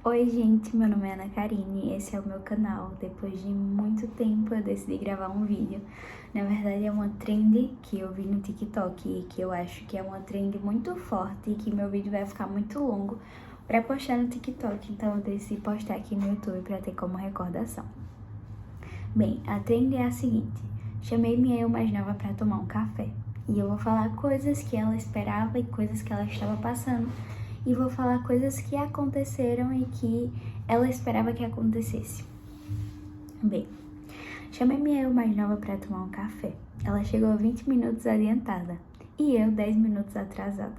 Oi gente, meu nome é Ana Karine e esse é o meu canal. Depois de muito tempo eu decidi gravar um vídeo. Na verdade é uma trend que eu vi no TikTok e que eu acho que é uma trend muito forte e que meu vídeo vai ficar muito longo para postar no TikTok. Então eu decidi postar aqui no YouTube para ter como recordação. Bem, a trend é a seguinte: chamei minha eu mais nova para tomar um café e eu vou falar coisas que ela esperava e coisas que ela estava passando. E vou falar coisas que aconteceram e que ela esperava que acontecesse. Bem, chamei minha eu mais nova para tomar um café. Ela chegou 20 minutos adiantada e eu 10 minutos atrasada.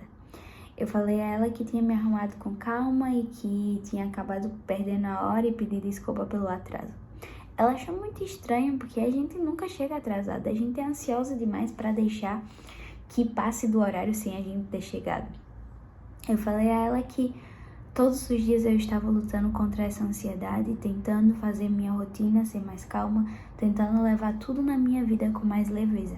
Eu falei a ela que tinha me arrumado com calma e que tinha acabado perdendo a hora e pedi desculpa pelo atraso. Ela achou muito estranho porque a gente nunca chega atrasada, a gente é ansiosa demais para deixar que passe do horário sem a gente ter chegado. Eu falei a ela que todos os dias eu estava lutando contra essa ansiedade, tentando fazer minha rotina ser mais calma, tentando levar tudo na minha vida com mais leveza.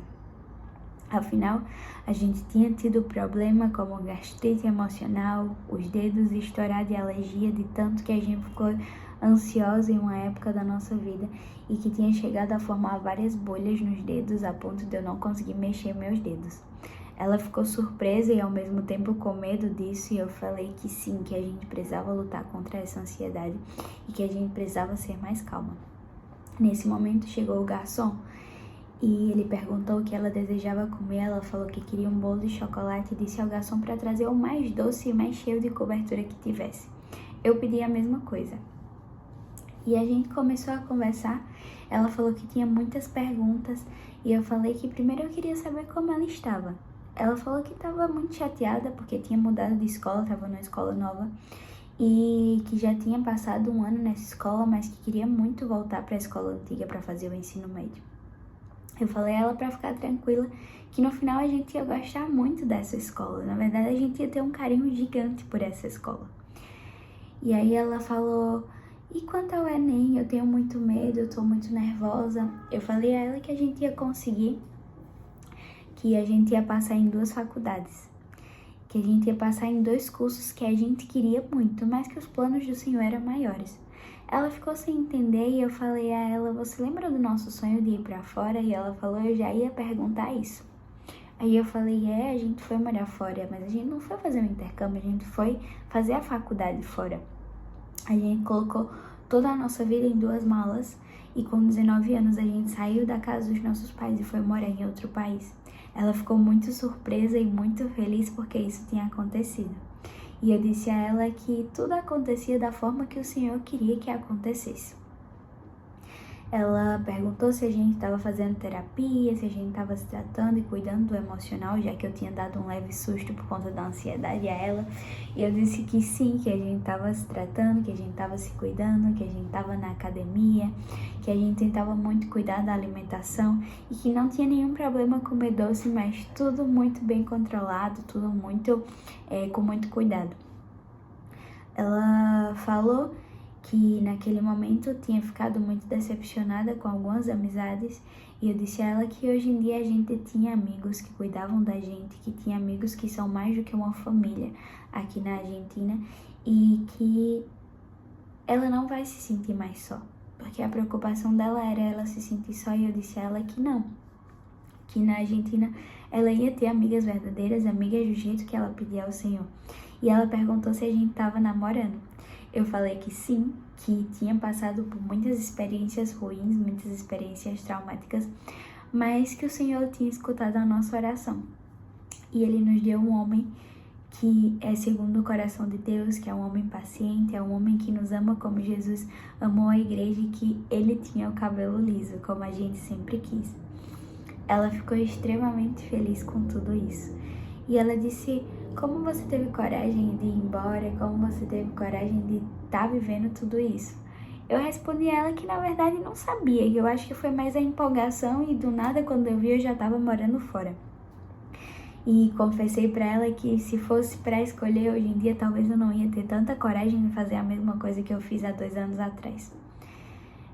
Afinal, a gente tinha tido problema como gastrite emocional, os dedos estourar de alergia de tanto que a gente ficou ansiosa em uma época da nossa vida e que tinha chegado a formar várias bolhas nos dedos a ponto de eu não conseguir mexer meus dedos. Ela ficou surpresa e ao mesmo tempo com medo disso e eu falei que sim, que a gente precisava lutar contra essa ansiedade e que a gente precisava ser mais calma. Nesse momento chegou o garçom e ele perguntou o que ela desejava comer. Ela falou que queria um bolo de chocolate e disse ao garçom para trazer o mais doce e mais cheio de cobertura que tivesse. Eu pedi a mesma coisa. E a gente começou a conversar. Ela falou que tinha muitas perguntas e eu falei que primeiro eu queria saber como ela estava. Ela falou que estava muito chateada porque tinha mudado de escola, estava numa escola nova e que já tinha passado um ano nessa escola, mas que queria muito voltar para a escola antiga para fazer o ensino médio. Eu falei a ela para ficar tranquila que no final a gente ia gostar muito dessa escola. Na verdade, a gente ia ter um carinho gigante por essa escola. E aí ela falou: e quanto ao Enem, eu tenho muito medo, eu tô muito nervosa. Eu falei a ela que a gente ia conseguir, que a gente ia passar em 2 faculdades, que a gente ia passar em 2 cursos que a gente queria muito, mas que os planos do Senhor eram maiores. Ela ficou sem entender e eu falei a ela: você lembra do nosso sonho de ir pra fora? E ela falou: eu já ia perguntar isso. Aí eu falei: a gente foi morar fora, mas a gente não foi fazer um intercâmbio, a gente foi fazer a faculdade fora. A gente colocou toda a nossa vida em 2 malas e com 19 anos a gente saiu da casa dos nossos pais e foi morar em outro país. Ela ficou muito surpresa e muito feliz porque isso tinha acontecido. E eu disse a ela que tudo acontecia da forma que o Senhor queria que acontecesse. Ela perguntou se a gente estava fazendo terapia, se a gente estava se tratando e cuidando do emocional, já que eu tinha dado um leve susto por conta da ansiedade a ela. E eu disse que sim, que a gente estava se tratando, que a gente estava se cuidando, que a gente estava na academia, que a gente tentava muito cuidar da alimentação e que não tinha nenhum problema comer doce, mas tudo muito bem controlado, tudo muito com muito cuidado. Ela falou que naquele momento tinha ficado muito decepcionada com algumas amizades e eu disse a ela que hoje em dia a gente tinha amigos que cuidavam da gente, que tinha amigos que são mais do que uma família aqui na Argentina e que ela não vai se sentir mais só, porque a preocupação dela era ela se sentir só e eu disse a ela que não, que na Argentina ela ia ter amigas verdadeiras, amigas do jeito que ela pedia ao Senhor. E ela perguntou se a gente estava namorando. Eu falei que sim, que tinha passado por muitas experiências ruins, muitas experiências traumáticas, mas que o Senhor tinha escutado a nossa oração. E Ele nos deu um homem que é segundo o coração de Deus, que é um homem paciente, é um homem que nos ama como Jesus amou a igreja e que Ele tinha o cabelo liso, como a gente sempre quis. Ela ficou extremamente feliz com tudo isso. E ela disse: como você teve coragem de ir embora? Como você teve coragem de estar vivendo tudo isso? Eu respondi a ela que na verdade não sabia, que eu acho que foi mais a empolgação e do nada quando eu vi eu já estava morando fora. E confessei para ela que se fosse para escolher hoje em dia, talvez eu não ia ter tanta coragem de fazer a mesma coisa que eu fiz há 2 anos atrás.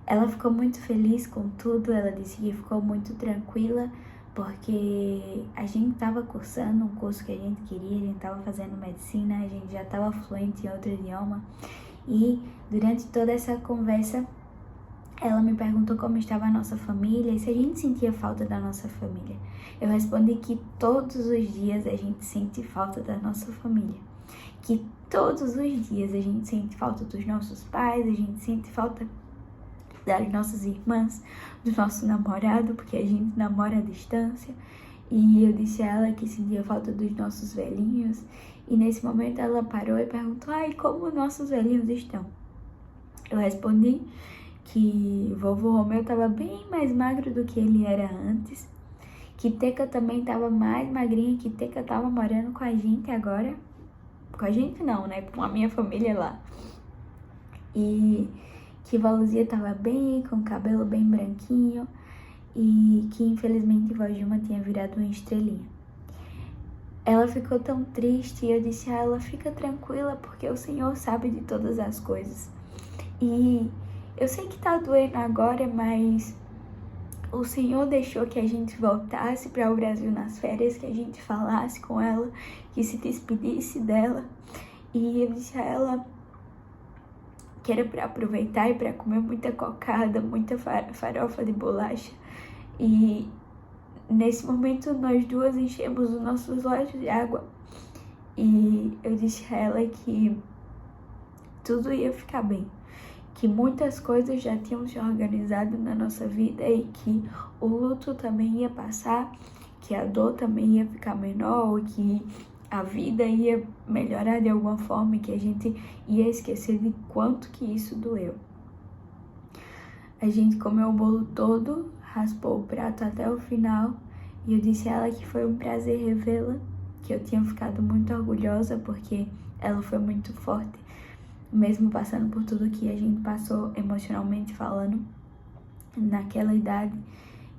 Ela ficou muito feliz com tudo, ela disse que ficou muito tranquila, porque a gente estava cursando um curso que a gente queria, a gente estava fazendo medicina, a gente já estava fluente em outro idioma E durante toda essa conversa, ela me perguntou como estava a nossa família e se a gente sentia falta da nossa família. Eu respondi que todos os dias a gente sente falta da nossa família. Que todos os dias a gente sente falta dos nossos pais, a gente sente falta das nossas irmãs, do nosso namorado, porque a gente namora à distância. E eu disse a ela que sentia falta dos nossos velhinhos. E nesse momento ela parou e perguntou: ai, como nossos velhinhos estão? Eu respondi que vovô Romeu estava bem mais magro do que ele era antes, que Teca também estava mais magrinha, que Teca estava morando com a gente agora. Com a gente não, né? Com a minha família lá. E que Vó Luzia estava bem, com o cabelo bem branquinho, e que infelizmente Vó Juma tinha virado uma estrelinha. Ela ficou tão triste e eu disse a ela: fica tranquila, porque o Senhor sabe de todas as coisas. E eu sei que tá doendo agora, mas o Senhor deixou que a gente voltasse para o Brasil nas férias, que a gente falasse com ela, que se despedisse dela. E eu disse a ela que era para aproveitar e para comer muita cocada, muita farofa de bolacha. E nesse momento nós duas enchemos os nossos olhos de água. E eu disse a ela que tudo ia ficar bem, que muitas coisas já tinham se organizado na nossa vida e que o luto também ia passar, que a dor também ia ficar menor, que a vida ia melhorar de alguma forma e que a gente ia esquecer de quanto que isso doeu. A gente comeu o bolo todo, raspou o prato até o final e eu disse a ela que foi um prazer revê-la, que eu tinha ficado muito orgulhosa porque ela foi muito forte, mesmo passando por tudo que a gente passou emocionalmente falando naquela idade.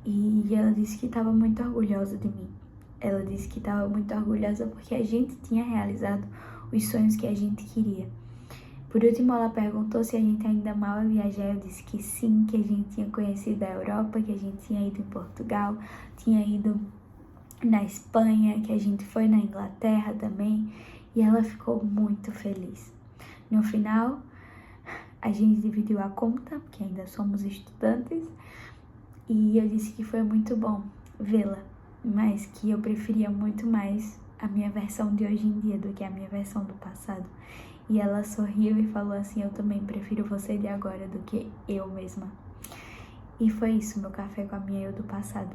E ela disse que estava muito orgulhosa de mim. Ela disse que estava muito orgulhosa porque a gente tinha realizado os sonhos que a gente queria. Por último, ela perguntou se a gente ainda amava viajar. Eu disse que sim, que a gente tinha conhecido a Europa, que a gente tinha ido em Portugal, tinha ido na Espanha, que a gente foi na Inglaterra também. E ela ficou muito feliz. No final, a gente dividiu a conta, porque ainda somos estudantes, e eu disse que foi muito bom vê-la, mas que eu preferia muito mais a minha versão de hoje em dia do que a minha versão do passado. E ela sorriu e falou assim: eu também prefiro você de agora do que eu mesma. E foi isso, meu café com a minha eu do passado.